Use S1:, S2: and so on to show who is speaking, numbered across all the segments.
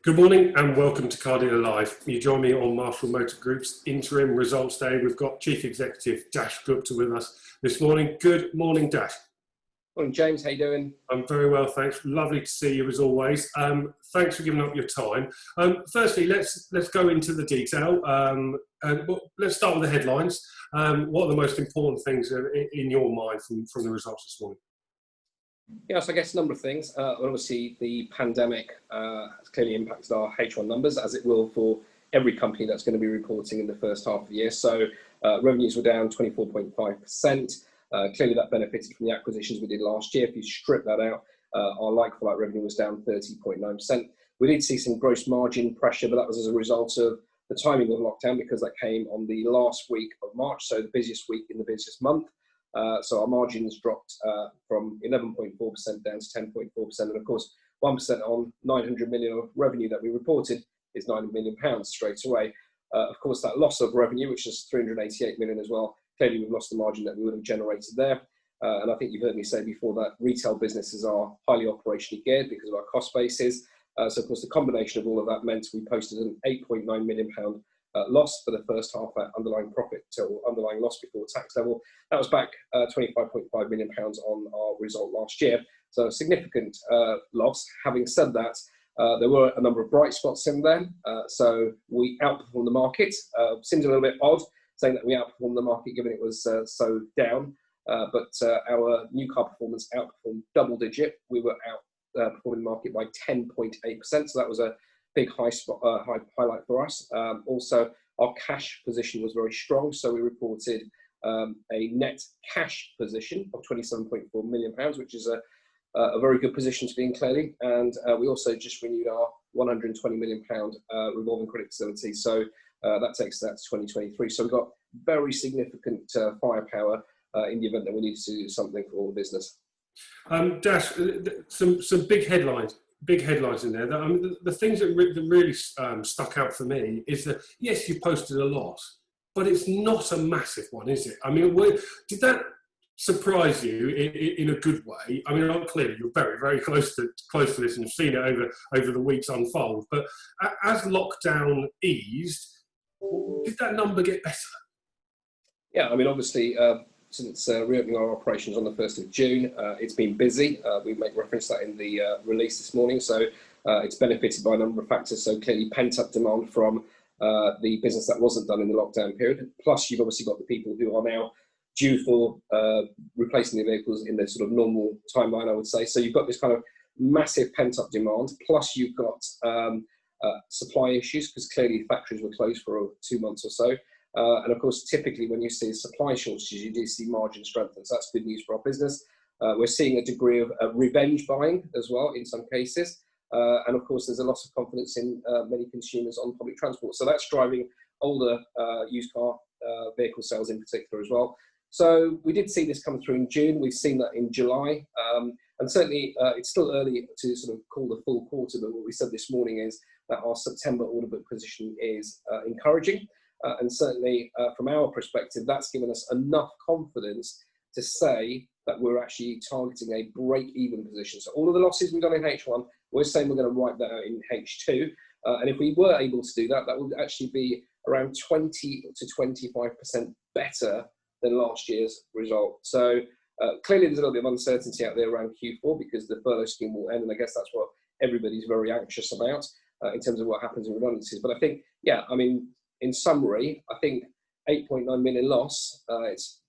S1: Good morning and welcome to Car Dealer Live. You join me on Marshall Motor Group's interim results day. We've got Chief Executive Daksh Gupta with us this morning. Good morning, Daksh.
S2: Morning, James. How you doing?
S1: I'm very well, thanks. Lovely to see you as always. Thanks for giving up your time. Firstly, let's go into the detail. Let's start with the headlines. What are the most important things in your mind from the results this morning?
S2: Yes, I guess a number of things. Obviously, the pandemic has clearly impacted our H1 numbers, as it will for every company that's going to be reporting in the first half of the year. So revenues were down 24.5%. Clearly, that benefited from the acquisitions we did last year. If you strip that out, our like-for-like revenue was down 30.9%. We did see some gross margin pressure, but that was as a result of the timing of lockdown, because that came on the last week of March, so the busiest week in the busiest month. So our margins dropped from 11.4% down to 10.4%. And of course, 1% on 900 million of revenue that we reported is £9 million straight away. Of course, that loss of revenue, which is 388 million as well, clearly we've lost the margin that we would have generated there. And I think you've heard me say before that retail businesses are highly operationally geared because of our cost bases. So of course, the combination of all of that meant we posted an £8.9 million loss for the first half at underlying profit or underlying loss before tax level. That was back £25.5 million on our result last year. So a significant loss. Having said that, there were a number of bright spots in there. So we outperformed the market. Seems a little bit odd saying that we outperformed the market given it was so down. But our new car performance outperformed double digit. We were outperforming the market by 10.8%. So that was a big highlight for us. Also, our cash position was very strong. So we reported a net cash position of £27.4 million, which is a very good position to be in, clearly. And we also just renewed our £120 million revolving credit facility. So that takes that to 2023. So we've got very significant firepower in the event that we need to do something for the business.
S1: Dash, some big headlines in there. The things that really stuck out for me is that, yes, you posted a loss, but it's not a massive one, is it? I mean, did that surprise you in a good way? I mean, clearly you're very, very close to this and you've seen it over the weeks unfold. But as lockdown eased, did that number get better?
S2: Yeah, I mean, obviously, since reopening our operations on the 1st of June, it's been busy. We make reference to that in the release this morning. So it's benefited by a number of factors. So clearly pent-up demand from the business that wasn't done in the lockdown period. Plus, you've obviously got the people who are now due for replacing their vehicles in their sort of normal timeline, I would say. So you've got this kind of massive pent-up demand. Plus, you've got supply issues, because clearly factories were closed for 2 months or so. And of course, typically when you see supply shortages, you do see margin strengthen. So that's good news for our business. We're seeing a degree of revenge buying as well in some cases. And of course, there's a loss of confidence in many consumers on public transport. So that's driving older used car vehicle sales in particular as well. So we did see this come through in June. We've seen that in July. And certainly it's still early to sort of call the full quarter, but what we said this morning is that our September order book position is encouraging. And certainly from our perspective, that's given us enough confidence to say that we're actually targeting a break-even position. So all of the losses we've done in H1, we're saying we're going to wipe that out in H2. And if we were able to do that, that would actually be around 20 to 25% better than last year's result. So clearly there's a little bit of uncertainty out there around Q4 because the furlough scheme will end. And I guess that's what everybody's very anxious about in terms of what happens in redundancies. But I think, yeah, I mean, in summary, I think 8.9 million loss, it's,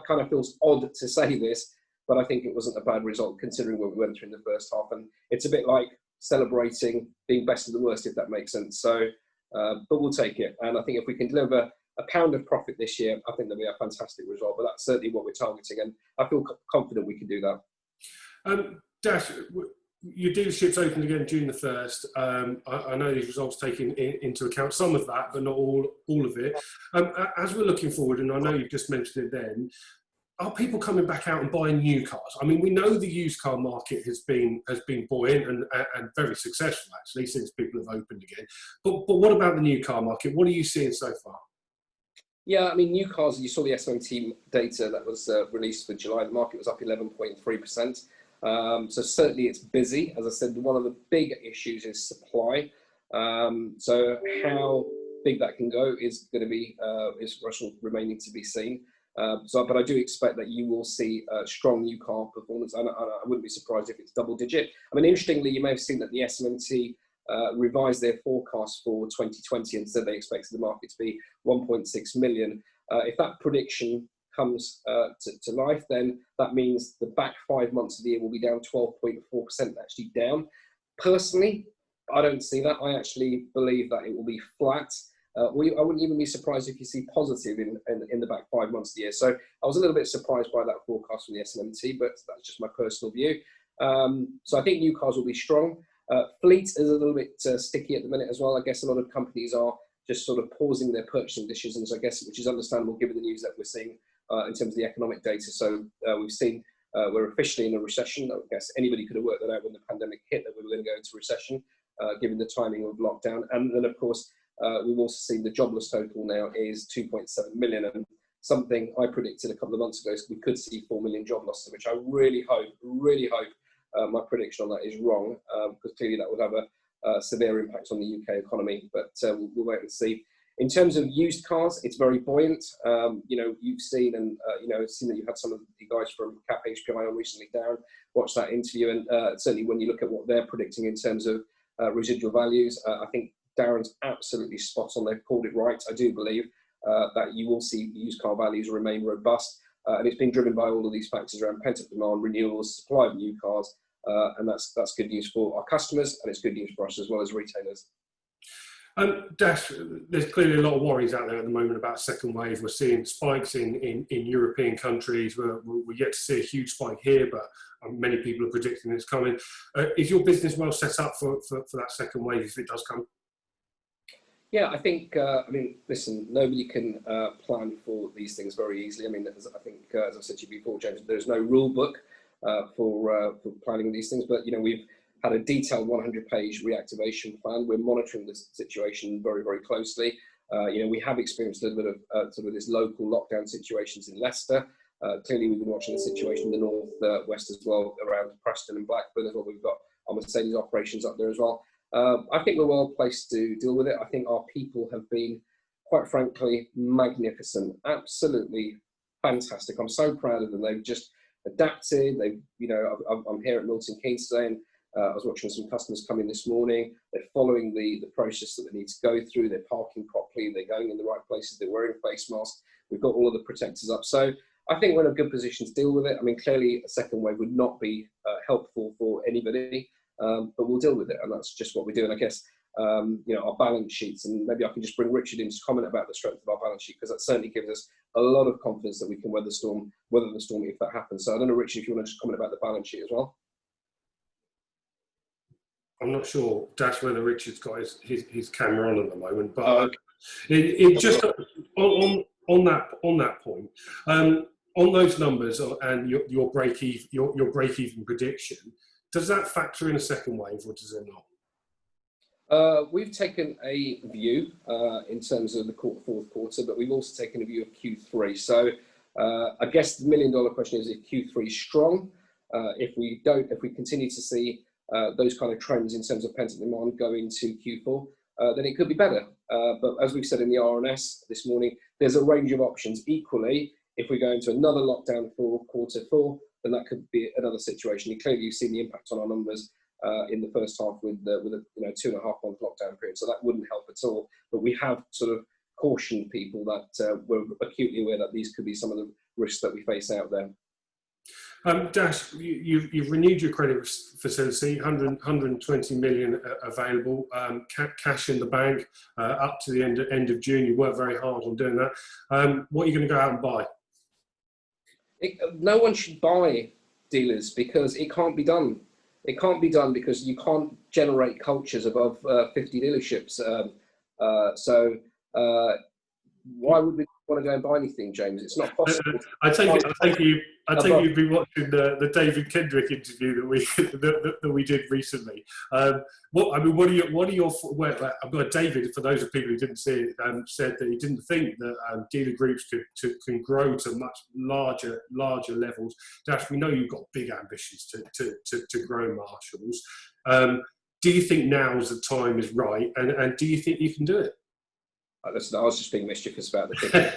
S2: kind of feels odd to say this, but I think it wasn't a bad result considering what we went through in the first half. And it's a bit like celebrating being best of the worst, if that makes sense. So, but we'll take it. And I think if we can deliver £1 of profit this year, I think that'll be a fantastic result. But that's certainly what we're targeting. And I feel confident we can do that.
S1: Dash, your dealerships opened again June the 1st. I know these results take into account some of that, but not all of it. As we're looking forward, and I know you've just mentioned it then, are people coming back out and buying new cars? I mean, we know the used car market has been buoyant and very successful, actually, since people have opened again. But what about the new car market? What are you seeing so far?
S2: Yeah, I mean, new cars, you saw the SMT data that was released for July. The market was up 11.3%. So certainly it's busy. As I said, one of the big issues is supply. So how big that can go is going to be is remaining to be seen. But I do expect that you will see strong new car performance, and I wouldn't be surprised if it's double digit. I mean, interestingly, you may have seen that the SMMT revised their forecast for 2020 and said they expected the market to be 1.6 million. If that prediction comes to life, then that means the back 5 months of the year will be down 12.4%, actually down. Personally, I don't see that. I actually believe that it will be flat. I wouldn't even be surprised if you see positive in the back 5 months of the year. So I was a little bit surprised by that forecast from the SMMT, but that's just my personal view. So I think new cars will be strong. Fleet is a little bit sticky at the minute as well. I guess a lot of companies are just sort of pausing their purchasing decisions, I guess, which is understandable given the news that we're seeing in terms of the economic data. So we've seen we're officially in a recession. I guess anybody could have worked that out when the pandemic hit, that we were going to go into recession, given the timing of lockdown. And then, of course, we've also seen the jobless total now is 2.7 million. And something I predicted a couple of months ago is we could see 4 million job losses, which I really hope my prediction on that is wrong, because clearly that would have a severe impact on the UK economy. But we'll wait and see. In terms of used cars, it's very buoyant. You've seen seen that you've had some of the guys from Cap HPI on recently, Darren, watch that interview, and certainly when you look at what they're predicting in terms of residual values, I think Darren's absolutely spot on. They've called it right. I do believe that you will see used car values remain robust, and it's been driven by all of these factors around pent-up demand, renewals, supply of new cars, and that's good news for our customers, and it's good news for us as well as retailers.
S1: Dash, there's clearly a lot of worries out there at the moment about second wave. We're seeing spikes in European countries. We're yet to see a huge spike here, but many people are predicting it's coming. Is your business well set up for that second wave if it does come?
S2: Yeah, I think, listen, nobody can plan for these things very easily. I mean, as I said to you before, James, there's no rule book for planning these things, but, we've had a detailed 100-page reactivation plan. We're monitoring this situation very, very closely. We have experienced a little bit of sort of this local lockdown situations in Leicester. Clearly, we've been watching the situation in the north west as well, around Preston and Blackburn as well. We've got our Mercedes operations up there as well. I think we're well placed to deal with it. I think our people have been, quite frankly, magnificent, absolutely fantastic. I'm so proud of them. They've just adapted. I'm here at Milton Keynes today, and I was watching some customers come in this morning. They're following the process that they need to go through. They're parking properly. They're going in the right places. They're wearing face masks. We've got all of the protectors up. So I think we're in a good position to deal with it. I mean, clearly a second wave would not be helpful for anybody, but we'll deal with it. And that's just what we do. And I guess, our balance sheets, and maybe I can just bring Richard in to comment about the strength of our balance sheet, because that certainly gives us a lot of confidence that we can weather the storm if that happens. So I don't know, Richard, if you want to just comment about the balance sheet as well.
S1: I'm not sure, Dash, whether Richard's got his camera on at the moment, but it just on that point, on those numbers and your break-even prediction, does that factor in a second wave, or does it not?
S2: We've taken a view in terms of the fourth quarter, but we've also taken a view of Q3. So I guess the million-dollar question is, if Q3 is strong, if we continue to see those kind of trends in terms of pent-up demand go into Q4, then it could be better. But as we've said in the RNS this morning, there's a range of options. Equally, if we go into another lockdown for quarter four, then that could be another situation. And clearly, you've seen the impact on our numbers in the first half with a 2.5-month lockdown period. So that wouldn't help at all. But we have sort of cautioned people that we're acutely aware that these could be some of the risks that we face out there.
S1: Dash, you've renewed your credit facility, 120 million available, cash in the bank up to the end of June. You worked very hard on doing that. What are you going to go out and buy?
S2: No one should buy dealers, because it can't be done. It can't be done because you can't generate cultures above 50 dealerships. So why would we want to go and buy anything, James? It's not possible.
S1: I take I take you've been watching the David Kendrick interview that we that we did recently. What are your? Well, I've got David. For those of people who didn't see it, said that he didn't think that dealer groups can grow to much larger levels. Dash, we know you've got big ambitions to grow Marshalls. Do you think now's the time is right, and do you think you can do it?
S2: Listen, I was just being mischievous about the thing.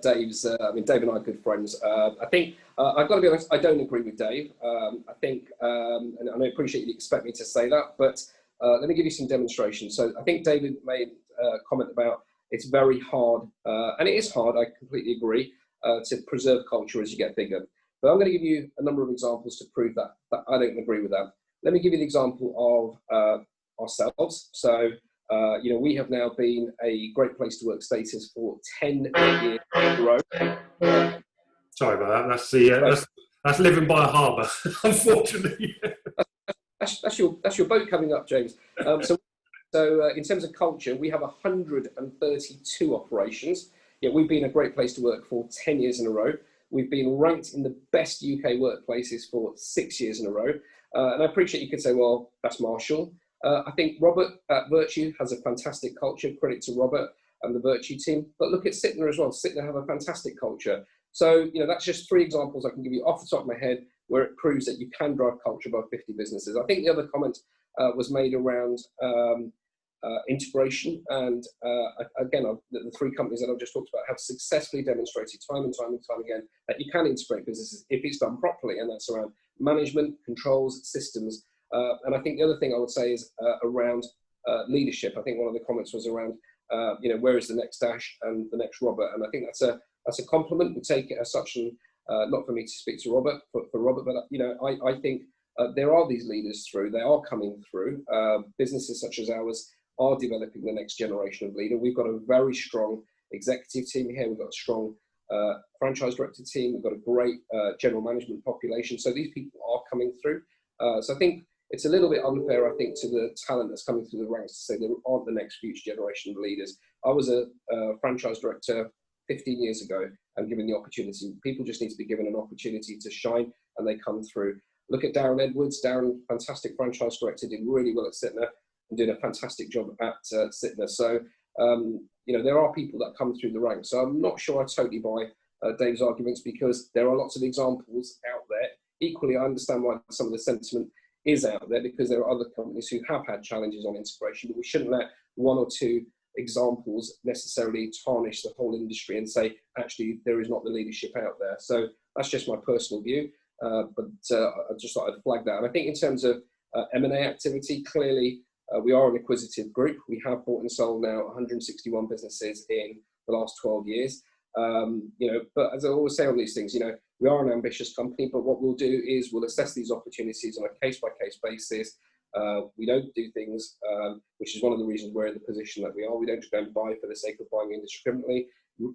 S2: Dave's. I mean, Dave and I are good friends. I think I've got to be honest. I don't agree with Dave. I think, and I appreciate you expect me to say that, but let me give you some demonstrations. So I think David made a comment about it's very hard, and it is hard. I completely agree to preserve culture as you get bigger. But I'm going to give you a number of examples to prove that I don't agree with that. Let me give you the example of ourselves. So. We have now been a great place to work status for 10 years in a row.
S1: Sorry about that. That's living by a harbour, unfortunately.
S2: That's your boat coming up, James. So in terms of culture, we have 132 operations. Yeah, we've been a great place to work for 10 years in a row. We've been ranked in the best UK workplaces for 6 years in a row. And I appreciate you could say, well, that's Marshall. I think Robert at Virtue has a fantastic culture. Credit to Robert and the Virtue team. But look at Sytner as well. Sytner have a fantastic culture. So, that's just 3 examples I can give you off the top of my head where it proves that you can drive culture above 50 businesses. I think the other comment was made around integration. And again, the 3 companies that I've just talked about have successfully demonstrated time and time again that you can integrate businesses if it's done properly. And that's around management, controls, systems. And I think the other thing I would say is around leadership. I think one of the comments was around, where is the next Dash and the next Robert? And I think that's a compliment. We take it as such, and not for me to speak to Robert, for Robert, but I think there are these leaders through. They are coming through. Businesses such as ours are developing the next generation of leader. We've got a very strong executive team here. We've got a strong franchise director team. We've got a great general management population. So these people are coming through. So I think it's a little bit unfair, I think, to the talent that's coming through the ranks to say they aren't the next future generation of leaders. I was a franchise director 15 years ago and given the opportunity. People just need to be given an opportunity to shine, and they come through. Look at Darren Edwards. Darren, fantastic franchise director, did really well at Sytner and did a fantastic job at Sytner. So, there are people that come through the ranks. So I'm not sure I totally buy Dave's arguments, because there are lots of examples out there. Equally, I understand why some of the sentiment is out there, because there are other companies who have had challenges on integration, but we shouldn't let 1 or 2 examples necessarily tarnish the whole industry and say, actually, there is not the leadership out there. So that's just my personal view, but I just thought I'd flag that. And I think in terms of M&A activity, clearly we are an acquisitive group. We have bought and sold now 161 businesses in the last 12 years. But as I always say on these things, we are an ambitious company, but what we'll do is we'll assess these opportunities on a case-by-case basis. We don't do things, which is one of the reasons we're in the position that we are. We don't just go and buy for the sake of buying indiscriminately.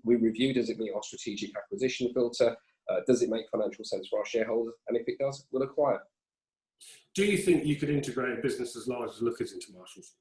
S2: We review, does it meet our strategic acquisition filter? Does it make financial sense for our shareholders? And if it does, we'll acquire.
S1: Do you think you could integrate a business as large as Lookers into Marshalls?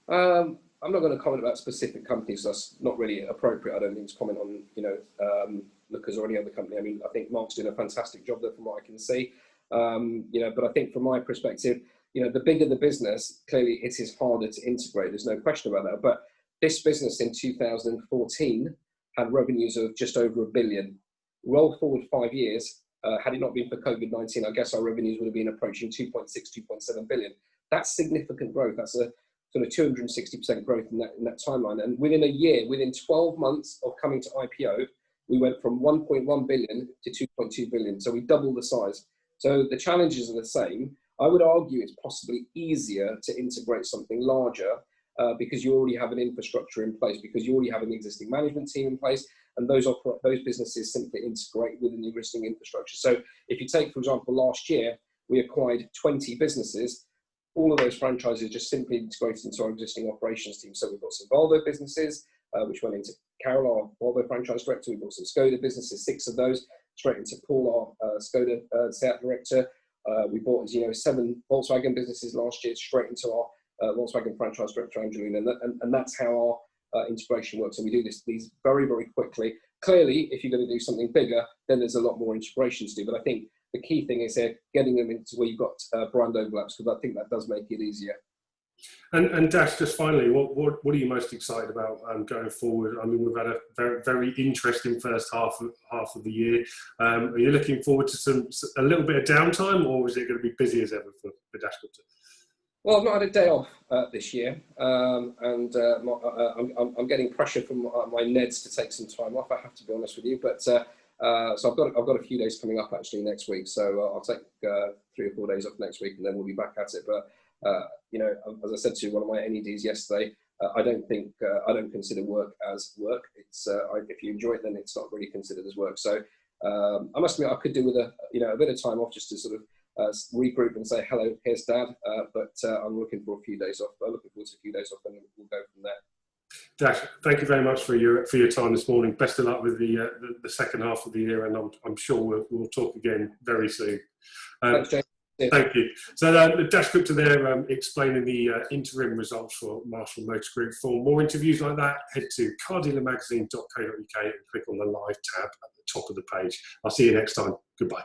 S2: I'm not going to comment about specific companies. That's not really appropriate. I don't think to comment on, Lookers or any other company. I mean, I think Mark's doing a fantastic job there from what I can see. But I think from my perspective, the bigger the business, clearly it is harder to integrate. There's no question about that. But this business in 2014 had revenues of just over $1 billion. Roll forward 5 years, had it not been for COVID-19, I guess our revenues would have been approaching 2.7 billion. That's significant growth. That's a sort of 260% growth in that timeline. And within a year, within 12 months of coming to IPO, we went from 1.1 billion to 2.2 billion. So we doubled the size. So the challenges are the same. I would argue it's possibly easier to integrate something larger because you already have an infrastructure in place, because you already have an existing management team in place, and those businesses simply integrate within the existing infrastructure. So if you take, for example, last year, we acquired 20 businesses. All of those franchises just simply integrated into our existing operations team. So we've got some Volvo businesses, which went into Carol, our Volvo franchise director. We've got some Skoda businesses, 6 of those, straight into Paul, our Skoda sales director. We bought, as you know, 7 Volkswagen businesses last year, straight into our Volkswagen franchise director, Angelina. And that's how our integration works. And we do these very, very quickly. Clearly, if you're going to do something bigger, then there's a lot more integration to do. But I think the key thing is getting them into where you've got brand overlaps, because I think that does make it easier.
S1: And Dash, just finally, what are you most excited about going forward? I mean, we've had a very, very interesting first half of the year. Are you looking forward to a little bit of downtime, or is it going to be busy as ever for Daksh Gupta?
S2: Well, I've not had a day off this year, and I'm getting pressure from my Neds to take some time off. I have to be honest with you, but so I've got a few days coming up actually next week. So I'll take 3 or 4 days off next week, and then we'll be back at it. But you know, as I said to one of my NEDs yesterday, I don't consider work as work. It's if you enjoy it, then it's not really considered as work. So I must admit, I could do with a bit of time off just to sort of regroup and say hello, here's Dad. But I'm looking for a few days off. I'm looking forward to a few days off, and we'll go from there.
S1: Dash, thank you very much for your time this morning. Best of luck with the second half of the year, and I'm sure we'll talk again very soon.
S2: Thanks, James. Yeah.
S1: Thank you. So Daksh Gupta there explaining the interim results for Marshall Motor Group. For more interviews like that, head to cardealermagazine.co.uk and click on the live tab at the top of the page. I'll see you next time. Goodbye.